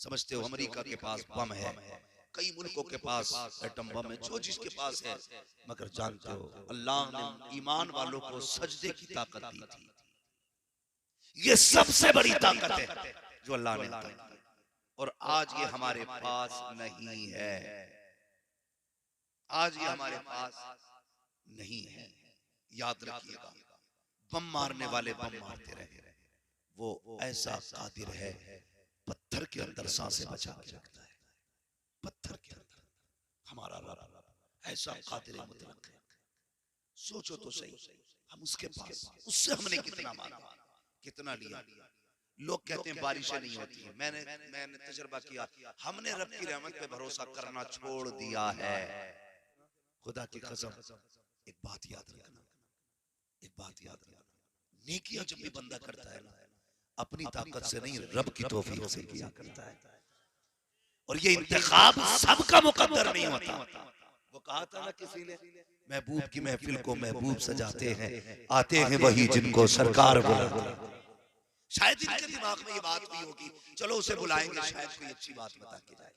समझते हो अमेरिका के पास बम है, कई मुल्कों के पास एटम बम है, जो जिसके पास है, मगर जानते हो अल्लाह ने ईमान वालों को सजदे की ताकत दी थी। ये सबसे बड़ी ताकत है जो अल्लाह ने अता की, और आज ये हमारे पास नहीं है। आज ये हमारे पास नहीं है। याद रखिएगा, बम मारने वाले बम मारते रहे, वो ऐसा कादिर है, पत्थर के अंदर सांसें बचा के रखता है। पत्थर के अंदर हमारा रब ऐसा कादिर मुतलक है। सोचो तो सही, हम उसके पास, उससे हमने कितना मांगा, कितना लिया। लोग कहते हैं बारिशें नहीं होती है। मैंने तजर्बा किया, हमने रब की रहमत पे भरोसा करना छोड़ दिया है। खुदा की कसम, एक बात याद रखना, एक बात याद रखना, नेकियां जब भी बंदा करता है ना, अपनी ताकत से नहीं, रब की तौफीक से किया करता है। और ये इंतखाब सबका मुकद्दर नहीं होता। वो कहा था ना किसी ने, महबूब की महफिल को महबूब सजाते हैं, आते हैं वही जिनको सरकार बुलाते हैं। शायद इनके दिमाग में ये बात भी होगी, चलो उसे बुलाएंगे, शायद कोई अच्छी बात बता के जाए,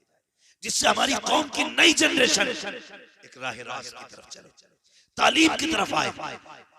जिससे हमारी कौम की नई जनरेशन एक राह रास्त की तरफ चले, तालीम की तरफ आए,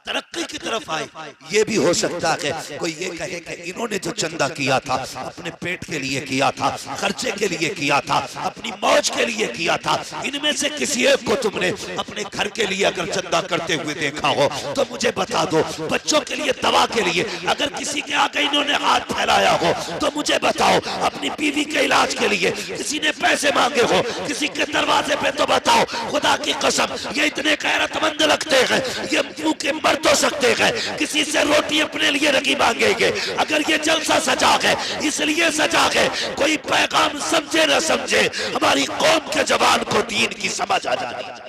तरक्की की तरफ आए। ये भी हो सकता है कोई ये कहे कि इन्होंने जो चंदा किया था अपने पेट के लिए किया था, खर्चे के लिए किया था, अपनी मौज के लिए किया था। इनमें से किसी एक को तुमने अपने घर के लिए अगर चंदा करते हुए देखा हो तो मुझे बता दो। बच्चों के लिए, दवा के लिए अगर किसी के आगे इन्होंने हाथ फैलाया हो तो मुझे बताओ। अपनी बीवी के इलाज के लिए किसी ने पैसे मांगे हो किसी के दरवाजे पे तो बताओ। खुदा की कसम, ये इतने गैरतमंद लगते हैं, ये मुंह के मर तो सकते हैं, किसी से रोटी अपने लिए नहीं मांगेंगे। अगर ये जलसा सजा है, इसलिए सजा है कोई पैगाम समझे न समझे, हमारी कौम के जवान को दीन की समझ आ जानी चाहिए।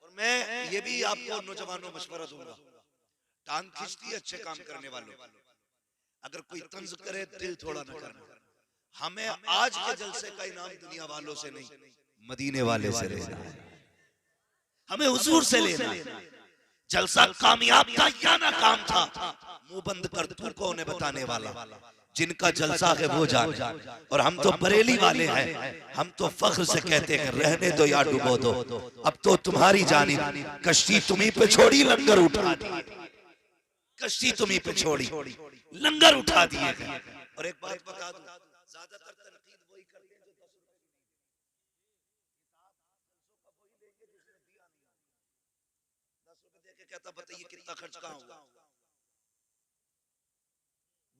और मैं ये भी आपको नौजवानों मशवरा दूंगा, टांग खींचती है अच्छे काम करने वालों, अगर कोई तंज करे दिल थोड़ा न करना। हमें आज के जलसे का इनाम दुनिया वालों से नहीं, मदीने वाले से लेना है, हमें हुजूर से लेना है। जलसा कामयाब था या नाकाम था, मुंह बंद कर तू कौन है बताने वाला। जिनका जलसा है वो जाने। और हम तो बरेली वाले हैं, हम तो फख्र से कहते हैं रहने दो या डुबो दो, अब तो तुम्हारी जानी, कश्ती तुम्ही पे छोड़ी लंगर उठा दिए, कश्ती तुम्ही पे छोड़ी लंगर उठा दिए। और एक बात बता दूं, ज्यादातर तनकीद वही करते हैं जो 10 रुपए की, 10 रुपए देके कहता बताइए कितना खर्च कहाँ हुआ।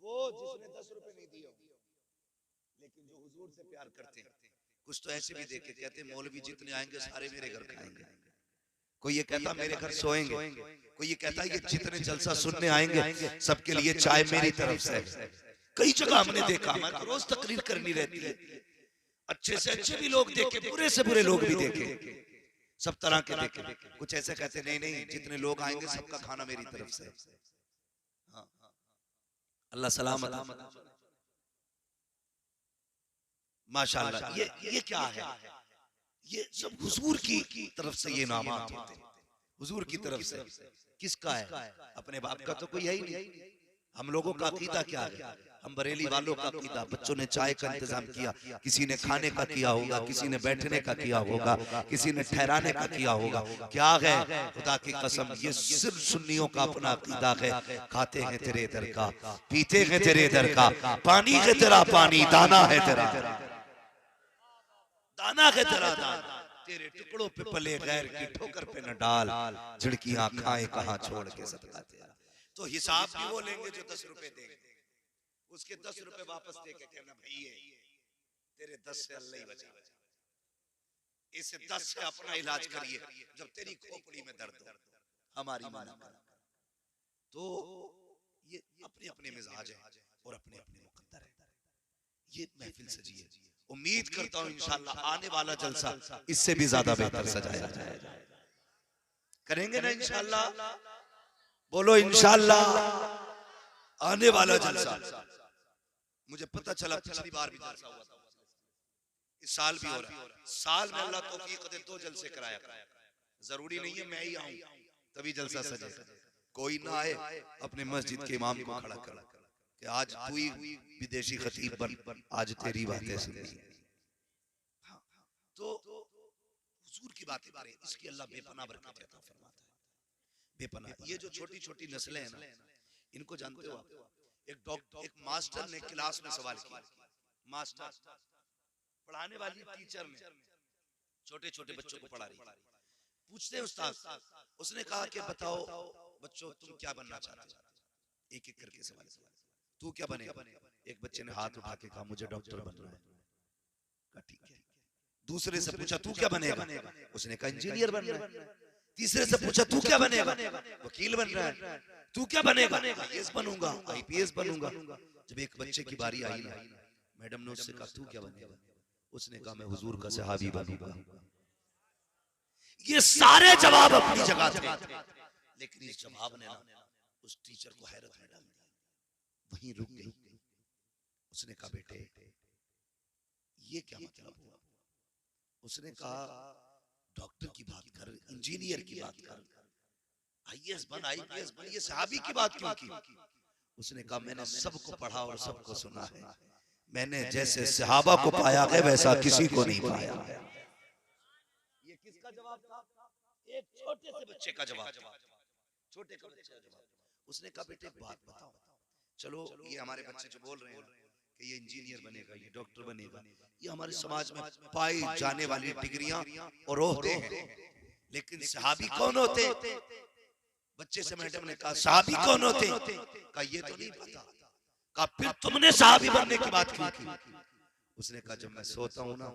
वो जिसने 10 रुपए नहीं दिए, लेकिन जो हुजूर से प्यार करते हैं, कुछ तो ऐसे भी देखे कहते हैं मौलवी जितने आएंगे सारे मेरे घर खाएंगे। कोई ये कहता मेरे घर सोएंगे, कोई ये कहता ये जितने जलसा सुनने आएंगे सबके लिए चाय मेरी तरफ से। कई जगह हमने देखा, हमारे रोज तकरीर करनी रहती है, अच्छे से अच्छे भी लोग देखे, बुरे से बुरे लोग भी देखे, सब तरह के देखे। कुछ ऐसे कहते नहीं नहीं जितने लोग आएंगे सबका खाना मेरी तरफ से। हाँ, अल्लाह सलामत। माशाअल्लाह, ये क्या है? ये सब हुजूर की तरफ से ये नामात होते हैं, हुजूर की तरफ से। किसका है? अपने बाप का तो कोई है ही नहीं। हम लोगों का अकीदा क्या है? हम बरेली वालों का अकीदा, बच्चों ने चाय का इंतजाम किया, किसी ने खाने का किया होगा, किसी ने बैठने का किया होगा, किसी ने ठहराने का किया होगा। क्या है? खुदा की कसम, ये सिर्फ सुन्नियों का अपना अकीदा है। खाते हैं तेरे दर का, पीते हैं तेरे दर का, पानी है तेरा पानी, दाना है तेरा दाना है तेरा दाना, तेरे टुकड़ों पे पले गैर की ठोकर पे न डाल, झिड़कियां खाए कहां छोड़ के सदका तेरा। तो हिसाब भी वो लेंगे जो 10 रुपए देंगे, उसके 10 रुपए वापस देके कहना भैया तेरे 10 से अल्लाह ही बचा, इस 10 से अपना इलाज करिए जब तेरी खोपड़ी में दर्द हो। हमारी माना तो ये अपने अपने मिजाज है और अपने अपने मुकद्दर है। ये महफिल सजी है, उम्मीद करता हूं इंशाअल्लाह आने वाला जलसा इससे भी ज्यादा बेहतर सजाया जाएगा। करेंगे ना इंशाअल्लाह? बोलो इंशाअल्लाह। आने वाला जलसा मुझे पता चला पिछली बार भी जलसा हुआ था, इस साल भी हो रहा है। साल में अल्लाह तौफीक दे 2 जलसे कराया करा। जरूरी नहीं है मैं ही आऊं तभी जलसा सजेगा। कोई ना आए, अपने मस्जिद के इमाम को खड़ा कर कि आज तू ही विदेशी खतीब बन, आज तेरी बातें सुननी। तो हुजूर की बातें करें, इसकी अल्लाह बेपनाह बरकत अता फरमाता है, बेपनाह। ये जो छोटी छोटी नस्लें हैं ना, इनको जानते हो आप? एक मास्टर ने क्लास में सवाल किया, मास्टर पढ़ाने वाली टीचर ने छोटे छोटे बच्चों को पढ़ा रही, पूछते हैं उस्ताद, उसने कहा कि बताओ बच्चों तुम क्या बनना चाहते हो? एक एक करके सवाल, तू क्या बनेगा? एक बच्चे ने हाथ उठा के कहा मुझे डॉक्टर बनना है। कहा ठीक है। दूसरे से पूछा तू क्या बनेगा? उसने कहा इंजीनियर बनना है। तीसरे से पूछा तू क्या बनेगा? वकील बन रहा है। तू क्या बनेगा? आईएएस बनूंगा, आईपीएस बनूंगा। जब एक बच्चे की बारी आई ना, मैडम ने उससे कहा तू क्या बनेगा? उसने कहा मैं हुजूर का सहाबी बनूंगा। ये सारे जवाब अपनी जगह थे, लेकिन इस जवाब ने ना उस टीचर को हैरत में डाल दिया, वहीं रुक गई। उसने कहा बेटे ये क्या मतलब हुआ? उसने कहा डॉक्टर की बात कर, इंजीनियर की बात कर, आईएएस बन, आईपीएस बन, ये सहाबी की बात क्यों की? उसने कहा मैंने सबको पढ़ा और सबको सुना है, मैंने जैसे सहाबा को पाया है वैसा किसी को नहीं पाया। ये किसका जवाब था? एक छोटे से बच्चे का जवाब, छोटे का बच्चे का जवाब। उसने कहा बेटे बात बताओ, चलो ये हमारे बच्चे जो बोल रहे हैं कि ये इंजीनियर बनेगा, ये डॉक्टर बनेगा, ये हमारे समाज में पाई जाने वाली डिग्रियां और ओहदे हैं, लेकिन सहाबी कौन होते? बच्चे से मैडम ने कहा सहाबी कौन होते? कहा ये तो नहीं पता। कहा फिर तुमने सहाबी बनने की बात क्यों की? उसने कहा जब मैं सोता हूं ना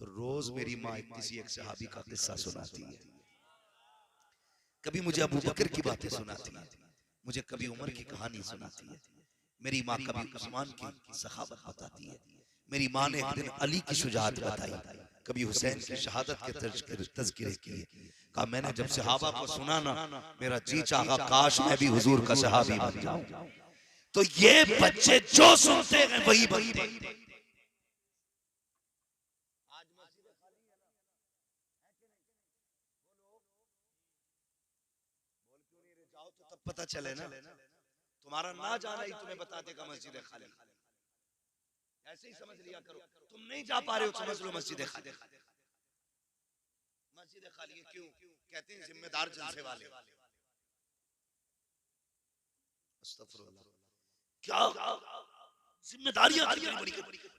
तो रोज मेरी माँ किसी एक सहाबी का किस्सा सुनाती है, कभी मुझे अबू बकर की बातें सुनाती है, मुझे कभी उमर की कहानी सुनाती है, मेरी माँ कभी उस्मान की सखावत बताती है, मेरी माँ ने एक दिन अली की शुजाअत बताई, कभी हुसैन की शहादत के तज़किरे किए। कहा मैंने जब सहाबा को सुना ना मेरा जी चाहा काश मैं भी हुजूर का सहाबी बन जाऊं। तो ये बच्चे जो सुनते हैं वही बनते हैं। तब पता चले ना, तुम्हारा ना जाना ही तुम्हें बता देगा मस्जिद खाली। ऐसे ही समझ लिया करो, तुम नहीं जा पा रहे हो समझ लो मस्जिद खाली। मस्जिद खाली है क्यों? कहते हैं जिम्मेदार जलसे वाले। अस्तगफुरुल्लाह, क्या जिम्मेदारियां बड़ी बड़ी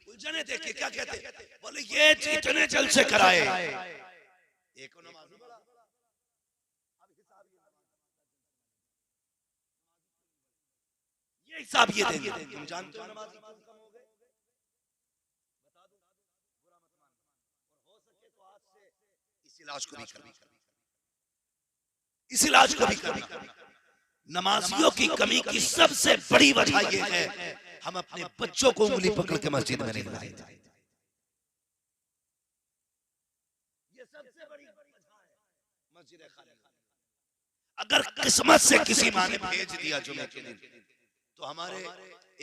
उलझने देखे क्या कहते? बोले ये इतने जलसे कराए, एक नमाज़ी बड़ा, ये हिसाब ये देंगे। तुम जानते हो नमाज़ी क्यों कम हो गए? बता दो, बुरा मत मानना, और हो सके तो आज से इस इलाज को भी करना, इस इलाज को भी करना। नमाजियों की कमी की सबसे बड़ी वजह यह है हम अपने बच्चों को उंगली पकड़ के मस्जिद में नहीं लाए थे। ये सबसे बड़ी वजह है मस्जिद खाली। अगर किस्मत से किसी माँ ने भेज दिया जुमे के दिन तो हमारे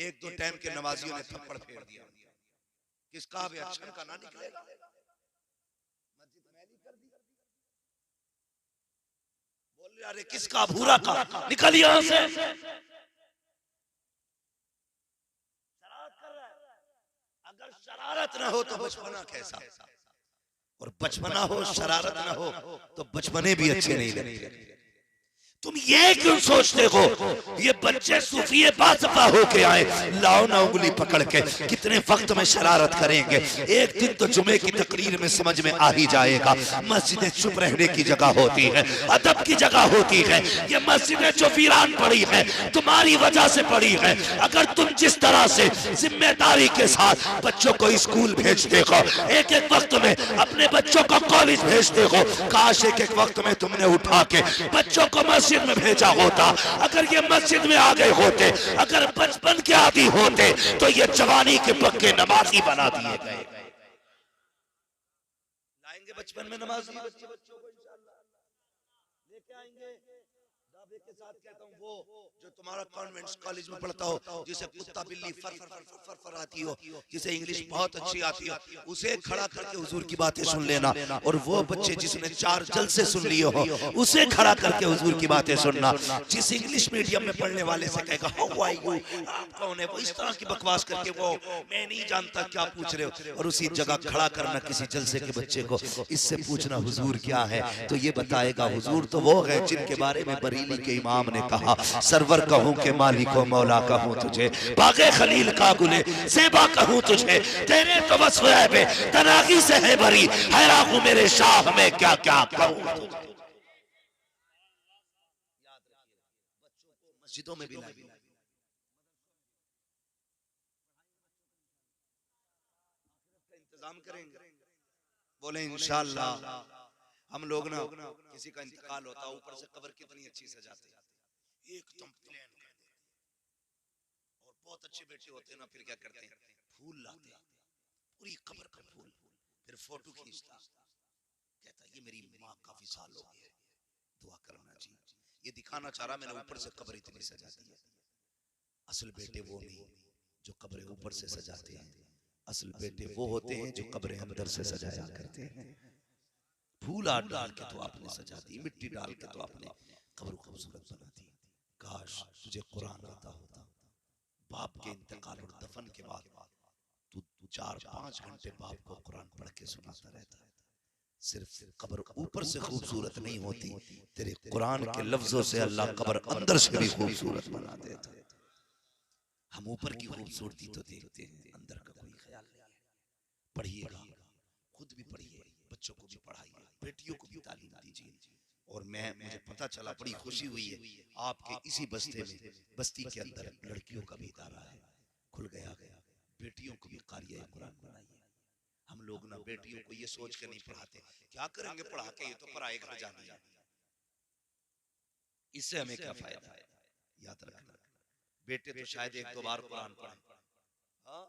1-2 टाइम के नमाजियों ने थप्पड़ फेर दिया, किसका भी अच्छा का ना निकलेगा, मस्जिद मैली कर दी। बोल रहे अरे किसका भूरा का, निकल यहां से, शरारत कर रहा है। अगर शरारत ना हो तो बचपना कैसा, और बचपना हो शरारत ना हो तो बचपने भी अच्छे नहीं लगते। तुम ये क्यों सोचते हो ये बच्चे सूफिये बासफा होके आए, लाओ ना उंगली पकड़ के, कितने वक्त में शरारत करेंगे, एक दिन तो जुमे की तकरीर में समझ में आ ही जाएगा। मस्जिदें चुप रहने की जगह होती है, अदब की जगह होती है, ये मस्जिदें जो वीरान पड़ी है तुम्हारी वजह से पड़ी है। अगर तुम जिस तरह से जिम्मेदारी के साथ बच्चों को स्कूल भेजते हो, एक एक वक्त में अपने बच्चों को कॉलेज भेजते हो, काश एक एक वक्त में तुमने उठा के बच्चों को मस्जिद में भेजा होता। अगर ये मस्जिद में आ गए होते, अगर बचपन के आदि होते तो ये जवानी के पक्के नमाजी बना दिए गए। लाएंगे बचपन में नमाजी बच्चों को इंशाअल्लाह लेके आएंगे, दावे के साथ कहता हूँ, वो जो तुम्हारा कॉन्वेंट कॉलेज में पढ़ता हो, जिसे कुत्ता बिल्ली फर फर फर फर फर फर आती हो, जिसे इंग्लिश बहुत अच्छी आती हो, उसे खड़ा करके हुजूर की बातें सुन लेना। और वो बच्चे जिसने 4 जलसे सुन लिए हो, उसे खड़ा करके हुजूर की बातें सुनना। जिस इंग्लिश मीडियम में पढ़ने वाले से कहेगा हाउ आर यू, आप कौन है, वो इस तरह की बकवास करके वो मैं नहीं जानता क्या पूछ रहे हो, और उसी जगह खड़ा करना किसी जलसे के बच्चे को, इससे पूछना हुजूर क्या है, तो ये बताएगा हुजूर तो वो है जिनके बारे में बरेली के इमाम ने कहा, सरवर कहूं के मालिको मौला कहूं तुझे, बागे खलील का गुले सेबा कहूं तुझे, तेरे तो बस है तनागी से है भरी, हैरान हूं मेरे शाह में क्या क्या कहूं तुझे। याद रखिए, बच्चों को मस्जिदों में भी लाइए, इंतजाम करेंगे, बोले इंशाअल्लाह। हम लोग ना किसी का इंतकाल होता है, ऊपर से कब्र कितनी अच्छी सजाते हैं, एकदम प्लेन कर देते हैं, और बहुत अच्छे बेटे होते हैं ना, फिर क्या करते हैं, फूल लाते हैं, पूरी कब्र का फूल, फिर फोटो खींचता, कहता ये मेरी माँ काफी साल हो गए, दुआ करना जी, ये दिखाना चाह रहा मैंने ऊपर से कब्र इतनी सजा दी है। असल बेटे वो नहीं जो कब्रें ऊपर से सजाते हैं, असल बेटे वो होते हैं जो कब्रें अंदर से सजाया करते हैं। फूल डाल के तो आपने सजा दी, मिट्टी डाल के तो आपने कब्र खूबसूरत बना दी। काश तुझे कुरान आता होता, बाप के इंतकाल और दफन के बाद तू 4-5 घंटे बाप को कुरान पढ़ के सुनाता रहता। सिर्फ कब्र ऊपर से खूबसूरत नहीं होती, तेरे कुरान के लफ्जों से अल्लाह कब्र अंदर से भी खूबसूरत बना देता। हम ऊपर की खूबसूरती तो देखते हैं, अंदर का कोई ख्याल नहीं है। पढ़िएगा, खुद भी पढ़िए, बच्चों को भी पढ़ाइए, बेटियों को भी तालीम दीजिए। और मुझे पता चला, बड़ी खुशी हुई है, आपके इसी बस्ती के अंदर लड़कियों का भी इदारा है, खुल गया, बेटियों को भी क़ारिया कुरान बनाइए। हम लोग ना बेटियों को ये सोच के नहीं पढ़ाते, क्या करेंगे पढ़ा के, ये तो पराए घर जानी है, इससे हमें क्या फायदा है। याद रखना, बेटे तो शायद 1-2 बार कुरान पढ़े। हाँ,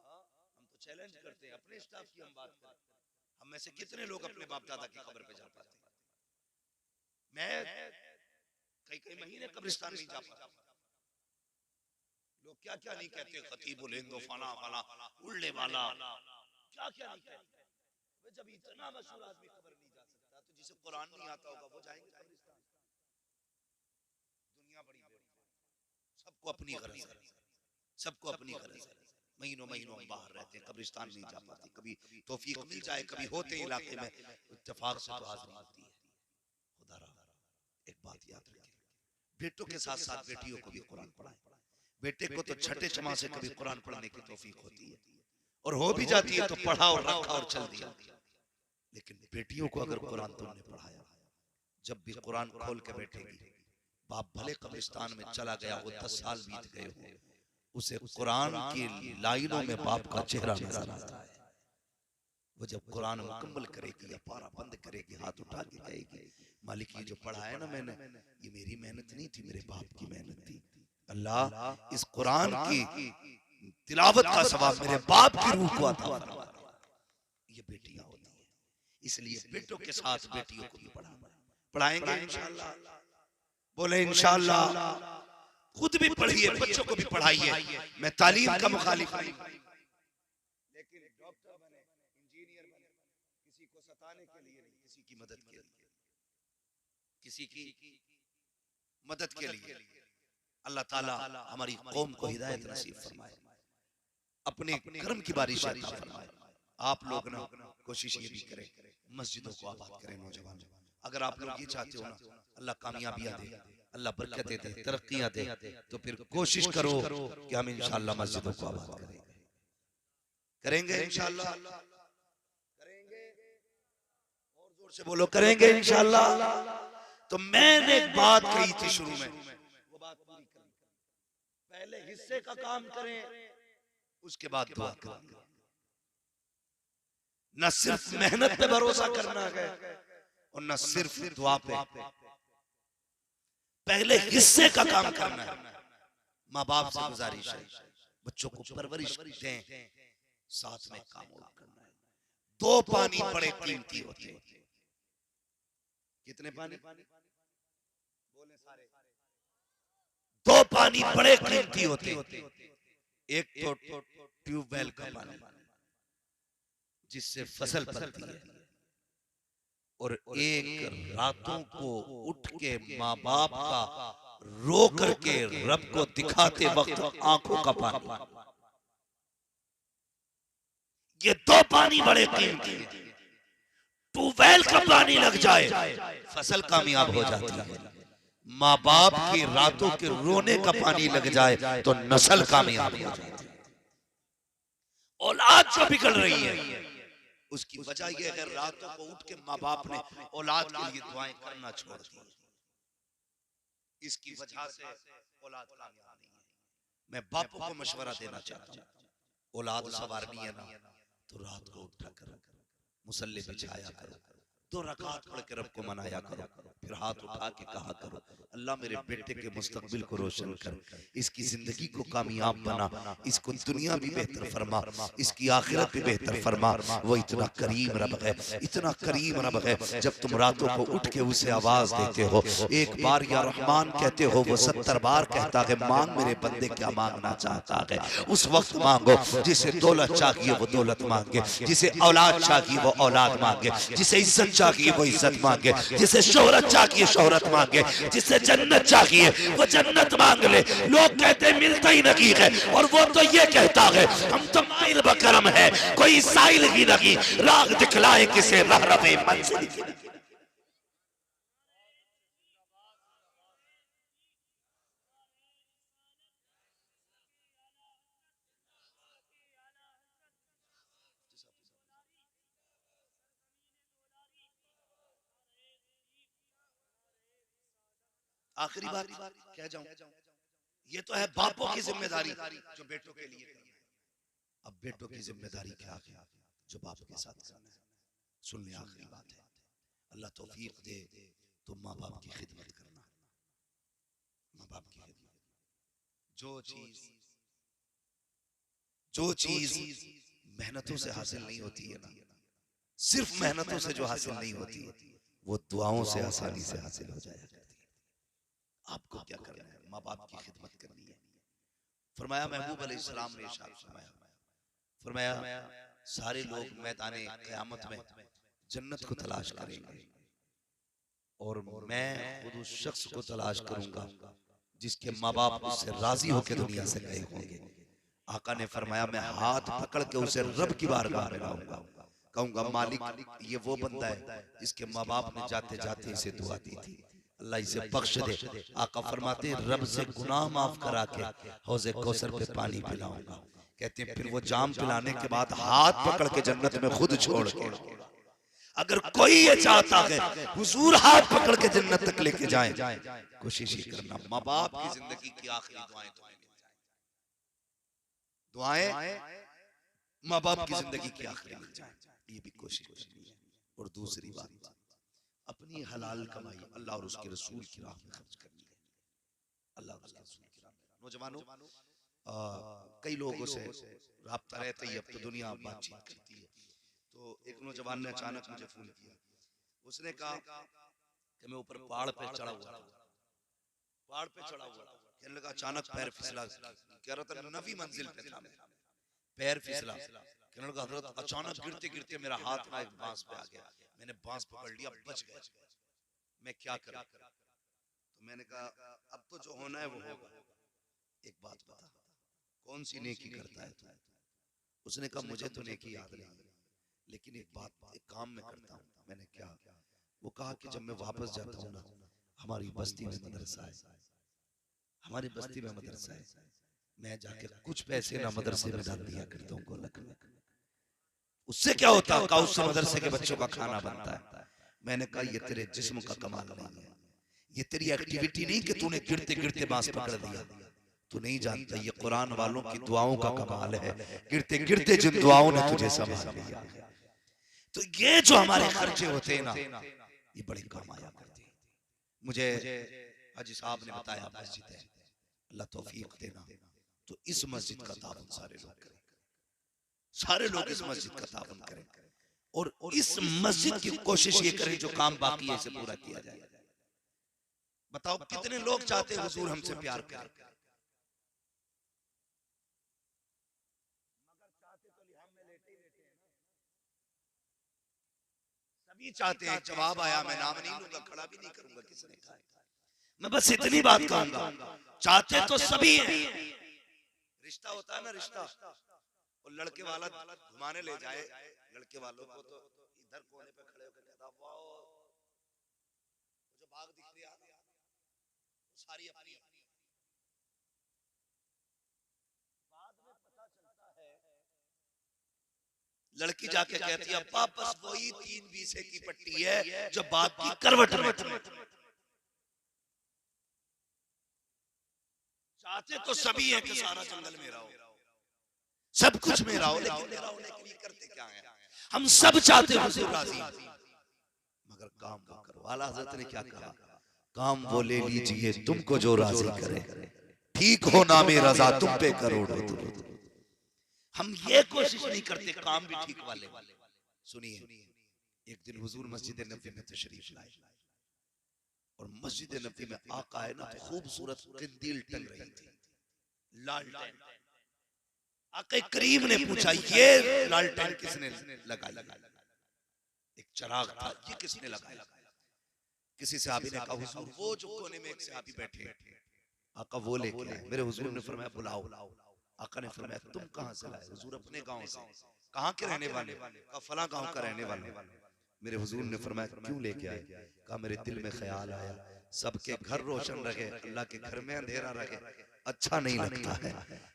हम तो चैलेंज करते हैं अपने स्टाफ की, हम बात करें, हम में से कितने लोग अपने बाप दादा की कब्र पे जा पाते हैं। मैं कई महीने कब्रिस्तान नहीं जा पाता। लोग क्या क्या नहीं कहते, खतीब हिंदो फला फला उड़ने वाला, क्या क्या नहीं कहते। जब इतना मशहूर आदमी कब्र नहीं जा सकता, तो जिसे कुरान नहीं आता होगा वो जाएंगे कब्रिस्तान। दुनिया बड़ी बड़ी, सबको अपनी गरज है, सबको अपनी गरज है। महीनों महीनों हम बाहर रहते हैं, कब्रिस्तान नहीं जा पाते। कभी तौफीक मिल जाए, कभी होते इलाके में इत्तेफाक से तो हाजिरी होती है। खुदा रहा, एक बात याद रखें, बेटों के साथ साथ बेटियों को भी कुरान पढ़ाएं। बेटे को तो छठे छमा से कभी कुरान पढ़ने की तौफीक होती है, और हो भी जाती है तो पढ़ा और रखा और चल दिया। लेकिन बेटियों को अगर कुरान तुमने पढ़ाया, जब भी कुरान खोल के बैठेगी, बाप भले कब्रिस्तान में चला गया हो, 10 साल बीत गए हो, उसे कुरान की लाइनों में बाप का चेहरा नजर आता है। वो जब कुरान मुकम्मल करेगी या पारा बंद करेगी, हाथ उठा के कहेगी, मालिक ये जो पढ़ा है ना मैंने, ये मेरी मेहनत नहीं थी, मेरे बाप की मेहनत थी। अल्लाह इस कुरान की तिलावत का सवाब मेरे बाप की रूह को अता फरमा। ये बेटियां होती हैं, इसलिए बेटों के साथ बेटियों को भी पढ़ाएंगे इंशाअल्लाह। बोले इंशाअल्लाह। खुद भी पढ़िए, बच्चों को भी पढ़ाइए। मैं तालीम का मुखालिफ नहीं, लेकिन डॉक्टर बने, इंजीनियर बने, किसी को सताने के लिए नहीं, किसी की मदद के लिए, किसी की मदद के लिए। अल्लाह ताला हमारी कौम को हिदायत नसीब फरमाए, अपने कर्म की बारिश अता फरमाए। आप लोग ना कोशिश ये भी करें, मस्जिदों को आबाद करें। नौजवान, अगर आप लोग ये चाहते हो ना अल्लाह कामयाबियां दे, अल्लाह बरकतें दे, तरक्कियां दे, तो फिर कोशिश करो कि हम इंशाअल्लाह मस्जिदों को आबाद करेंगे इंशाअल्लाह, करेंगे। और जोर से बोलो, करेंगे इंशाअल्लाह। तो मैंने एक बात कही थी शुरू में, वो बात पूरी करें। पहले हिस्से का काम करें, उसके बाद दुआ करें। न सिर्फ मेहनत पे भरोसा करना है और न सिर्फ दुआ पे, पहले हिस्से का काम करना है। माँ बाप से गुजारिश है, बच्चों को परवरिश दें, साथ में काम और करना है। 2 पानी बड़े कीमती होते हैं। कितने पानी बोले सारे? पानी बड़े कीमती होते हैं। एक तो ट्यूबवेल का पानी जिससे फसल पलती है, और एक रातों को उठ के माँ बाप का रो करके रब को दिखाते वक्त आंखों का पानी। ये दो पानी बड़े कीमती हैं। ट्यूबवेल का पानी लग जाए फसल कामयाब हो जाती है, माँ बाप की रातों के रोने का पानी लग जाए तो नस्ल कामयाब हो जाती है। औलाद जो बिगड़ रही है उसकी वजह यह है रातों को उठ के माँ बाप ने औलाद के लिए दुआएं करना छोड़ दी। इसकी वजह से औलाद कामयाब नहीं है। मैं बापों को मशवरा देना चाहता हूँ, औलाद सवारनी है ना तो रात को उठा करो, मुसल्ले बिछाया करो, 2 रकात पढ़ के रब को मनाया करो, फिर हाथ उठा के कहा करो अल्लाह मेरे बेटे के मुस्तकबिल को रोशन कर, इसकी जिंदगी को कामयाब बना, इसको दुनिया भी बेहतर फरमा, इसकी आखिरत भी बेहतर फरमा। वो इतना करीम रब है, इतना करीम रब है। जब तुम रातों को उठ के उसे आवाज देते हो, एक बार या रहमान कहते हो, वो 70 बार कहता है मांग मेरे बंदे क्या मांगना चाहता है, उस वक्त मांगो। जिसे दौलत चाहिए वो दौलत मांगे, जिसे औलाद चाहिए वो औलाद मांगे, जिसे इज्जत चाहिए वो इज्जत मांगे, जिसे शोहरत चाहिए शोहरत मांगे, जिसे जन्नत चाहिए वो जन्नत मांग ले। लोग कहते मिलता ही नहीं है, और वो तो ये कहता है हम तो माइल बकरम है, कोई साइल ही नहीं, राग दिखलाए किसे राह रवे मंजिल की। आखिरी बात कह जाऊं, ये तो है बापों की जिम्मेदारी जो बेटों के लिए करना है। अब बेटों की जिम्मेदारी क्या है जो बाप के साथ करना है। सुन ले, आखिरी बात है, अल्लाह तौफीक दे तो माँ बाप की खिदमत करना। माँ बाप की खिदमत, जो चीज मेहनतों से हासिल नहीं होती है ना, सिर्फ मेहनतों से जो हासिल नहीं होती है वो दुआओं से आसानी से हासिल हो जाएगा। आपको क्या करना है, माँ बाप की खिदमत करनी है। फरमाया महबूब अलैहिस्सलाम ने इरशाद फरमाया सारे लोग मैदाने क़यामत में जन्नत को तलाश करेंगे, और मैं खुद उस शख्स को तलाश करूंगा जिसके माँ बाप उससे राजी होकर दुनिया से गए होंगे। आका ने फरमाया मैं हाथ पकड़ के उसे रब की बारगाह में लाऊंगा, कहूंगा मालिक ये वो बंदा है जिसके माँ बाप ने जाते जाते इसे दुआ दी थी, अल्लाह इसे बख्श दे। आका फरमाते रब से गुनाह माफ करा के हौज़े कौसर पे पानी पिलाऊंगा। कहते हैं फिर वो जाम पिलाने के बाद हाथ पकड़ के जन्नत में खुद छोड़ के, अगर कोई ये चाहता है हुजूर हाथ पकड़ के जन्नत तक लेके जाएं, कोशिश ही करना माँ बाप की जिंदगी की आखिरी दुआएं तो मिल जाए। दुआएं माँ बाप की जिंदगी की आखिरी मिल जाए, ये भी कोशिश करनी है। और दूसरी बात, अपनी हलाल कमाई अल्लाह और उसके रसूल की राह में खर्च करनी है। अल्लाह और उसके रसूल की राह में। नौजवानों, कई लोगों से राब्ता रहता ही, अब तो दुनिया बातचीत करती है। तो एक नौजवान ने अचानक मुझे फोन किया, उसने कहा कि मैं ऊपर पहाड़ पे चढ़ा हुआ था, कहने लगा अचानक पैर फिसला, कह रहा था 9वीं मंजिल पे था, पैर फिसला, कहने लगा हजरत अचानक गिरते गिरते मेरा हाथ ना एक बांस पे आ गया, मैंने बांस पकड़ लिया, बच गया, मैं क्या करूं? तो मैंने कहा अब तो जो होना है वो होगा, एक बात बता कौन सी नेकी करता है तू? उसने कहा मुझे तो नेकी याद नहीं, लेकिन एक बात, एक काम मैं करता हूँ। मैंने क्या? वो कहा कि जब मैं वापस जाता हूँ ना, हमारी बस्ती में मदरसा है, हमारी बस्ती में मदरसा है, मैं जाके कुछ पैसे ना मदरसे में डाल दिया करता हूँ गोलक में। उससे क्या होता है? कहा उससे मदरसे के बच्चों का खाना बनता है। मैंने कहा ये तेरे जिस्म का कमाल नहीं है, ये तेरी एक्टिविटी नहीं कि तूने गिरते गिरते बांस पकड़ दिया, तू नहीं जानता ये कुरान वालों की दुआओं का कमाल है, गिरते गिरते जिन दुआओं ने तुझे संभाल लिया। तो ये जो हमारे खर्चे होते हैं ना, ये बड़े काम आया करते हैं। मुझे हाजी साहब ने बताया मस्जिद है, अल्लाह तौफीक देना, तो इस मस्जिद का ताबन सारे लोग करें, सारे लोग इस मस्जिद का ताबन करें, और इस मस्जिद की कोशिश ये करें जो काम बाकी है इसे पूरा किया जाए। बताओ कितने लोग चाहते हैं हुजूर हमसे प्यार करें, सभी चाहते हैं, जवाब आया, मैं नाम नहीं लूंगा, खड़ा भी नहीं करूंगा, किसने कहा। मैं बस इतनी बात कहूंगा, चाहते तो सभी हैं। रिश्ता होता है ना, रिश्ता, और लड़के वाला घुमाने ले जाए लड़के वालों को, तो इधर कोने पे खड़े होकर कहता वाह, जो बाग दिख रही है सारी अपनी। बाद में पता चलता है, लड़की जाके कहती है अब्बा बस वही 3 बीसे की पट्टी है जो बाप की करवट में थी। चाहते तो सभी हैं कि सारा जंगल मेरा हो, सब कुछ मेरा हो, लेकिन मेरा होने के लिए करते क्या है? हम सब चाहते हैं हुजूर राजी, मगर काम वो करो। आला हज़रत ने क्या कहा? काम वो ले लीजिए तुमको जो राजी करे, ठीक हो नामे रजा तुम पे करोड़ों दुरूद। हम ये कोशिश नहीं करते काम भी ठीक वाले। सुनिए, एक दिन हुजूर मस्जिद नबवी में तशरीफ लाए, और मस्जिद नबवी में आका है ना, तो खूबसूरत कंदील टंग रही थी, लालटेन। आका करीम ने पूछा ये लालटेन किसने लगाई? एक चिराग था, ये किसने लगाया? किसी सहाबी ने कहा हुजूर वो जो कोने में एक सहाबी बैठे, आका वो लेके आए। मेरे हुजूर ने फरमाया बुलाओ। आका ने फरमाया तुम कहां से लाए? हुजूर अपने गांव से। कहां के रहने वाले? कहा फला गांव का रहने वाला। मेरे हुजूर ने फरमाया क्यों लेके आए? कहा मेरे दिल में ख्याल आया सबके घर रोशन रहे, अल्लाह के घर में अंधेरा रहे, अच्छा नहीं लगता है।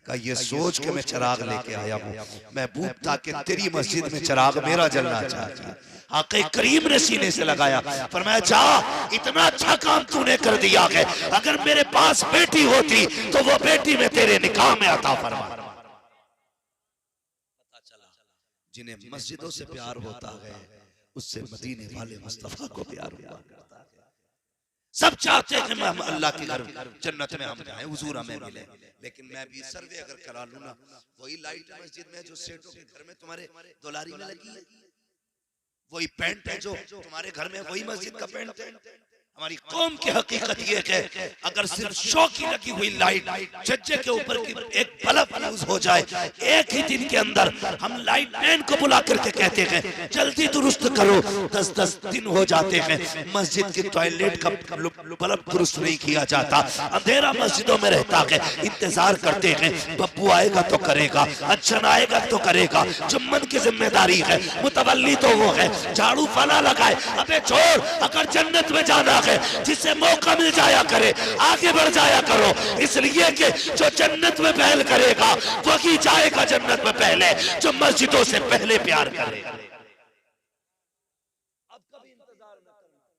कहा ये सोच के मैं चिराग लेके आया हूँ महबूब, ताकि तेरी मस्जिद में चिराग मेरा जलना चाहिए। आका करीम ने सीने से लगाया, फरमाया जा, इतना अच्छा काम तूने कर दिया है, अगर मेरे पास बेटी होती तो वो बेटी में तेरे निकाह में अता फरमा। पता चला जिन्हें मस्जिदों से प्यार होता है उससे मदीने वाले मुस्तफा को प्यार हुआ करता है। सब चाहते हैं कि हम अल्लाह के घर जन्नत में हम जाएं, हुजूर हमें मिले। लेकिन मैं भी सर्वे अगर करा लूं ना, वही लाइट मस्जिद में जो सेठों के घर में तुम्हारे दुलारी में लगी है, वही पेंट है जो तुम्हारे घर में, वही मस्जिद का पेंट है। हमारी कौम की हकीकत ये है, अगर सिर्फ शो की लगी हुई लाइट छज्जे के ऊपर की एक बल्ब यूज हो जाए, एक ही दिन के अंदर हम लाइट मैन को बुला करके कहते हैं जल्दी दुरुस्त करो, 10-10 दिन हो जाते हैं, मस्जिद के टॉयलेट का बल्ब दुरुस्त नहीं किया जाता, अंधेरा मस्जिदों में रहता है, इंतजार करते हैं बब्बू आएगा तो करेगा, अच्छा आएगा तो करेगा, जुम्मन की जिम्मेदारी है, मुतवल्ली तो वो है, झाड़ू फला लगाए। अबे छोड़, अगर जन्नत में जाना है जिससे मौका मिल जाया करे आगे बढ़ जाया करो, इसलिए कि जो जन्नत में पहल करेगा वही जाएगा जन्नत में पहले, जो मस्जिदों से पहले प्यार करेगा। अब कभी इंतजार न करना,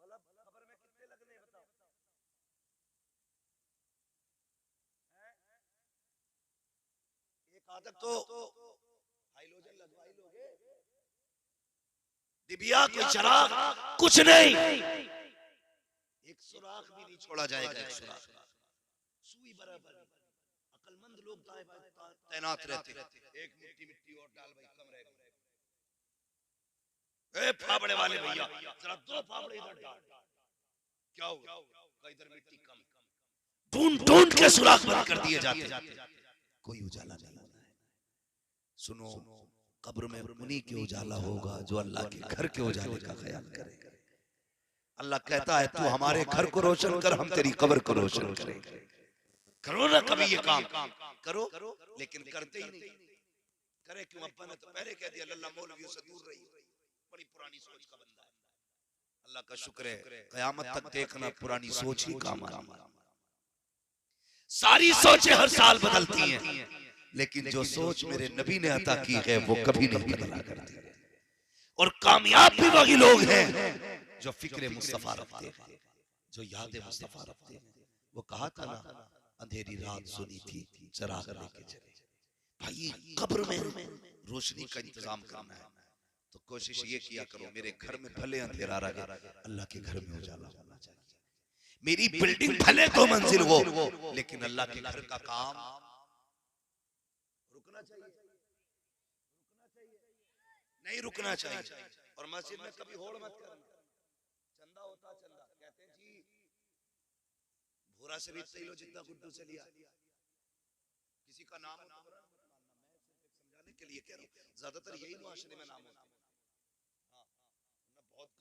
बल्ब खबर में कितने लगने बताओ? एक आदत तो हाइलोजन लगवाई लोगे, दिबिया कोई चिराग कुछ नहीं, एक सुराख भी नहीं छोड़ा जाएगा, एक सुराख सुई बराबर। अकलमंद लोग तैनात रहते, एक मुट्ठी मिट्टी और डाल भाई, कम रह गए, ए फावड़े वाले भैया जरा 2 फावड़े इधर डाल, क्या हुआ? इधर मिट्टी कम, ढूंढ ढूंढ के सुराख बंद कर दिए जाते, कोई उजाला नहीं होता है। सुनो, कब्र में उन्हीं के उजाला होगा जो अल्लाह के घर के उजाले का ख्याल करेगा। अल्लाह कहता है तू हमारे घर को रोशन कर, हम तेरी कब्र को रोशन करेंगे। करो ना कभी ये काम, करो, लेकिन करते ही नहीं। करे क्यों? अब्बा ने तो पहले कह दिया लल्ला मौलवियों से दूर रही, बड़ी पुरानी सोच का बंदा है। अल्लाह का शुक्र है कयामत तक देखना पुरानी सोच ही काम आनी। सारी सोचें हर साल बदलती हैं, लेकिन जो सोच मेरे नबी ने अता की है वो कभी नहीं बदला करती। और कामयाब भी वही लोग हैं जो फिक्र मुस्तफा रखते हैं, जो याद मुस्तफा रखते हैं। वो कहा था ना, अंधेरी रात सुनी थी चिराग लेके चले। भाई कब्र में रोशनी का इंतजाम करना है तो कोशिश ये किया करो मेरे घर में भले अंधेरा रहे, अल्लाह के घर में उजाला होना चाहिए। मेरी बिल्डिंग भले तो मंजिल हो, लेकिन अल्लाह के घर का काम रुकना चाहिए, नहीं रुकना चाहिए। और मस्जिद में कभी होड़ मत करना। चंदा होता चंदा, कहते हैं जी भूरा से भी लो जितना गुड्डू से लिया, किसी का नाम हो तो समझाने के लिए कह रहा हूं, ज्यादातर यही मुआशरे में नाम होता है।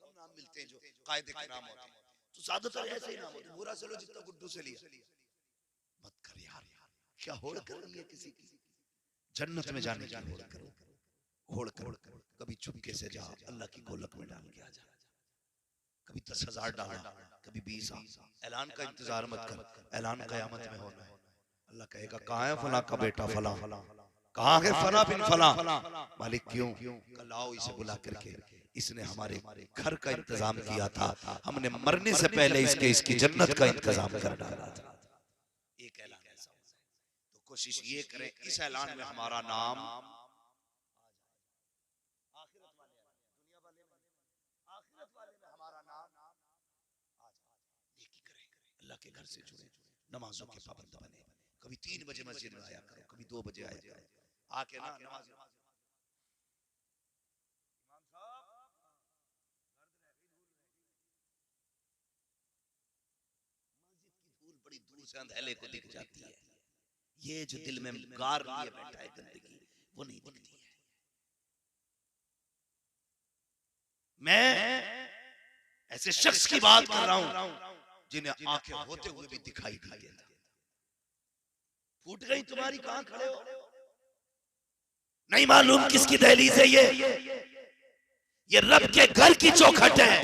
कम नाम मिलते हैं जो कायदे के नाम होते हैं, तो ज्यादातर ऐसे ही नाम होते हैं। बुरा से लो जितना गुड्डू से लिया, मत कर यार, क्या होड़ करनी है किसी की। जन्नत में जाने की होड़ करो, होड़ करो। कभी चुपके से जा, अल्लाह की गोलक में डाल के आ जा। कभी 10,000 डाला, कभी 20। ऐलान का इंतजार मत कर, ऐलान कयामत में होना है। अल्लाह कहेगा कहाँ है फला का बेटा फला, कहाँ है फला बिन फला। मालिक क्यों? कल आओ इसे बुला करके, इसने हमारे घर का इंतजाम किया था, हमने मरने से पहले इसकी जन्नत का इंतजाम कर डाला था। एक ऐलान ऐसा हो, तो कोशिश ये करें इस ऐलान में हमारा नाम, आखिरत वाले दुनिया वाले में, आखिरत वाले में हमारा नाम आ जाए। नेकी करें, अल्लाह के घर से जुड़े, नमाजों के पाबंद बने। कभी 3 बजे मस्जिद में आया करो, कभी 2 बजे आया करो, आके ना नमाज। इमाम साहब मस्जिद की धूल बड़ी दूर से अंधेले को दिख जाती है, ये जो दिल में गार लिए बैठा है गंदगी, वो नहीं दिखती है। मैं ऐसे शख्स की बात कर रहा हूं जिन्हें आंखें होते हुए भी दिखाई नहीं देता। फूट गई तुम्हारी, कहां खड़े हो? नहीं मालूम किसकी दहलीज है ये रब के घर की चौखट है।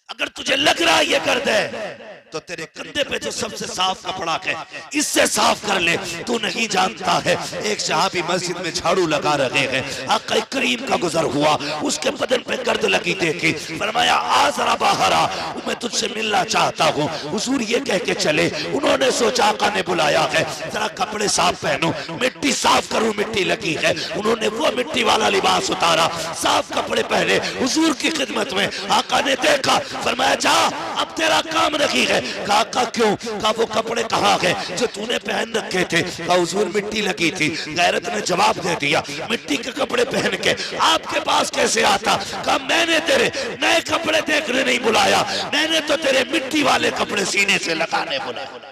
अगर तुझे लग रहा है ये गर्द है, तो तेरे कंधे पे जो सबसे साफ कपड़ा है इससे साफ कर ले। तू नहीं जानता है, एक सहाबी मस्जिद में झाड़ू लगा रहे हैं, आका करीम का गुजर हुआ, उसके बदन पे गर्द लगी देखी, फरमाया आ जरा बाहर आ, मैं तुझसे मिलना चाहता हूँ। हुजूर ये कह के चले, उन्होंने सोचा आका ने बुलाया है, जरा कपड़े साफ पहनो, मिट्टी साफ करूं, मिट्टी लगी है। उन्होंने वो मिट्टी वाला लिबास उतारा, साफ कपड़े पहने, हुजूर की खिदमत में। आका ने देखा, फरमाया जा अब तेरा काम नहीं है। कहा क्यों? कहा वो कपड़े कहाँ गए जो तूने पहन रखे थे? कहा हुजूर मिट्टी लगी थी। गैरत ने जवाब दे दिया, मिट्टी के कपड़े पहन के आपके पास कैसे आता? कहा मैंने तेरे नए कपड़े देखने नहीं बुलाया, मैंने तो तेरे मिट्टी वाले कपड़े सीने से लगाने बुलाया।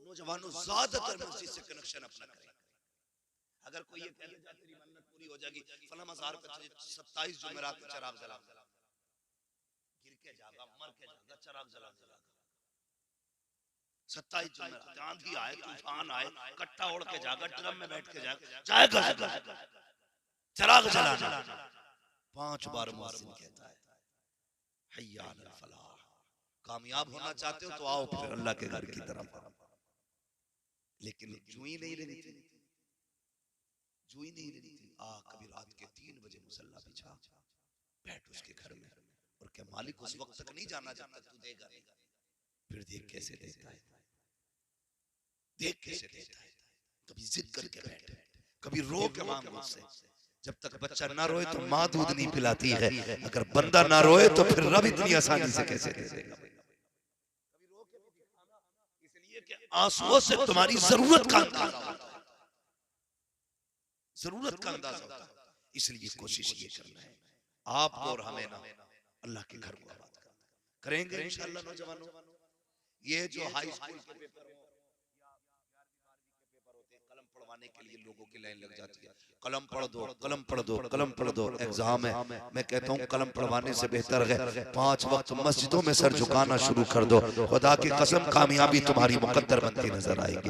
नौजवानों ज्यादातर मस्जिद से कनेक्शन अपना करें। अगर कोई ये कह दे तेरी मन्नत पूरी हो जाएगी, फला मज़ार पे 27 जुमेरात में चिराग जला, गिर के जागा, मर के जागा, चिराग जला। 27 जुमेरात, आंधी आए, तूफान आए, कट्टा ओढ़ के जागा, ड्रम में बैठ के जाएगा, चिराग जलाना। 5 बार मुअज्जिन कहता है हय्या अलल फलाह। कामयाब होना चाहते हो तो आओ फिर अल्लाह के घर की तरफ। लेकिन जुई नहीं रहनी थी, जुई नहीं रहनी थी। कभी रात के 3 बजे मुसल्ला बिछा, बैठ उसके घर में, और क्या मालिक उस वक्त तक नहीं जाना जब तक तू देगा नहीं। फिर देख कैसे देता है, देख कैसे देता है। कभी जिद करके बैठ, कभी रो के मांग मुझसे। जब तक बच्चा ना रोए तो माँ दूध नहीं पिलाती है, अगर बंदा ना रोए तो फिर रब इतनी आसानी से कैसे दे देगा? आंसुओं से तुम्हारी जरूरत का अंदाजा होता है, जरूरत का अंदाजा होता है। इसलिए कोशिश ये करना है आपको और हमें ना अल्लाह के घर को आबाद करना करेंगे इंशाअल्लाह। नौजवानों, ये जो हाई स्कूल के पेपर हो या 11वीं 12वीं के पेपर होते हैं, कलम पढ़वाने के लिए लोगों की लाइन लग जाती है। कलम पढ़ दो, कलम पढ़ दो, कलम पढ़ दो, एग्जाम है। मैं कहता हूँ कलम पढ़वाने से बेहतर है 5 वक्त मस्जिदों में सर झुकाना शुरू कर दो। खुदा की कसम कामयाबी तुम्हारी मुकद्दर बनती नजर आएगी।